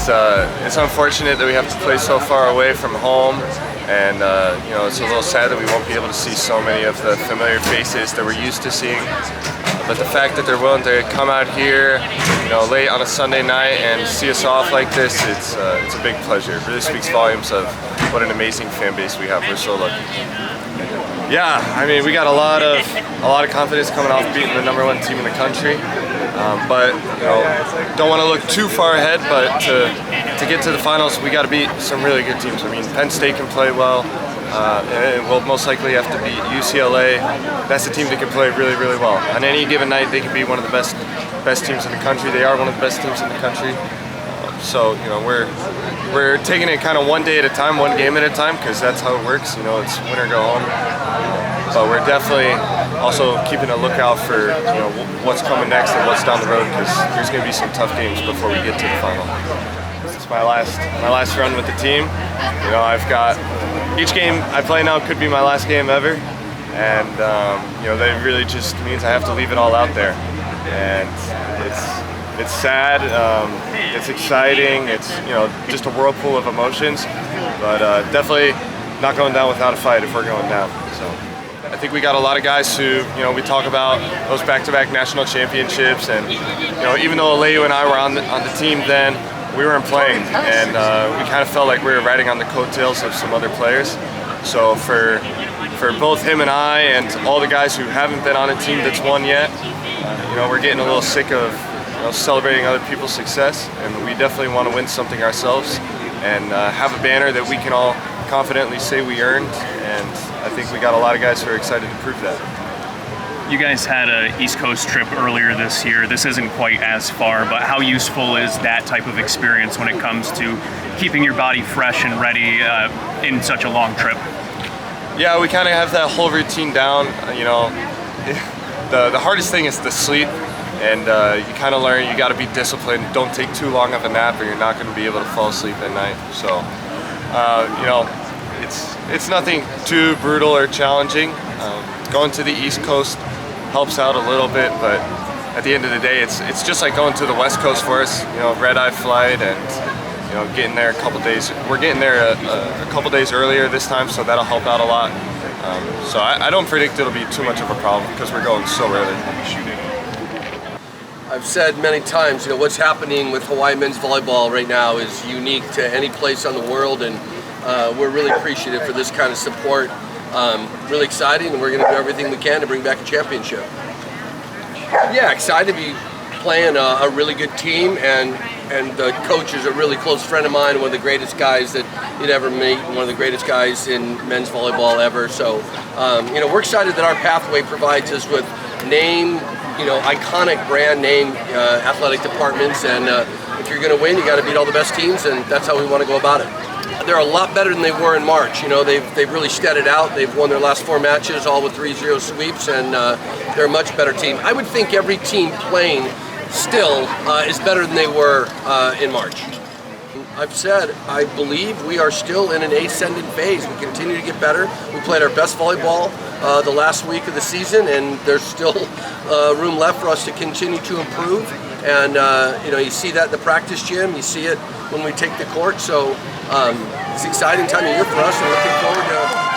it's unfortunate that we have to play so far away from home, and you know, it's a little sad that we won't be able to see so many of the familiar faces that we're used to seeing. But the fact that they're willing to come out here, you know, late on a Sunday night and see us off like this, it's a big pleasure. It really speaks volumes of what an amazing fan base we have. We're so lucky. Yeah, I mean, we got a lot of confidence coming off beating the #1 team in the country. But you know, don't want to look too far ahead. But to get to the finals, we got to beat some really good teams. I mean, Penn State can play well. And we'll most likely have to beat UCLA. That's a team that can play really, really well. On any given night, they can be one of the best teams in the country. They are one of the best teams in the country. So you know, we're taking it kind of one day at a time, one game at a time, because that's how it works. You know, it's win or go home. But we're definitely also keeping a lookout for, you know, what's coming next and what's down the road, because there's going to be some tough games before we get to the final. This is my last run with the team. You know, I've got each game I play now could be my last game ever, and you know, that really just means I have to leave it all out there. And it's sad, it's exciting, it's, you know, just a whirlpool of emotions, but definitely not going down without a fight if we're going down. So I think we got a lot of guys who, you know, we talk about those back-to-back national championships, and you know, even though Aleu and I were on the team then, we weren't playing, and we kind of felt like we were riding on the coattails of some other players. So for both him and I, and all the guys who haven't been on a team that's won yet, you know, we're getting a little sick of, you know, celebrating other people's success, and we definitely want to win something ourselves and have a banner that we can all confidently say we earned. And I think we got a lot of guys who are excited to prove that. You guys had an East Coast trip earlier this year. This isn't quite as far, but how useful is that type of experience when it comes to keeping your body fresh and ready in such a long trip? Yeah, we kind of have that whole routine down. You know, the hardest thing is the sleep, and you kind of learn you got to be disciplined. Don't take too long of a nap, or you're not going to be able to fall asleep at night. So, you know, it's nothing too brutal or challenging. Going to the East Coast helps out a little bit, but at the end of the day, it's just like going to the West Coast for us. You know, red-eye flight, and you know, getting there a couple days. We're getting there a couple days earlier this time, so that'll help out a lot. So I don't predict it'll be too much of a problem because we're going so early. I've said many times, you know, what's happening with Hawaii men's volleyball right now is unique to any place on the world, and we're really appreciative for this kind of support. Really exciting, and we're going to do everything we can to bring back a championship. Yeah, excited to be playing a really good team, and the coach is a really close friend of mine, one of the greatest guys that you'd ever meet, one of the greatest guys in men's volleyball ever. So, you know, we're excited that our pathway provides us with name, you know, iconic brand name athletic departments, and if you're going to win, you got to beat all the best teams, and that's how we want to go about it. They're a lot better than they were in March. You know, they've really steadied out. They've won their last 4 matches, all with 3-0 sweeps, and they're a much better team. I would think every team playing still is better than they were in March. I've said, I believe we are still in an ascendant phase. We continue to get better. We played our best volleyball the last week of the season, and there's still room left for us to continue to improve. And you know, you see that in the practice gym, you see it when we take the court. So it's an exciting time of year for us, and looking forward to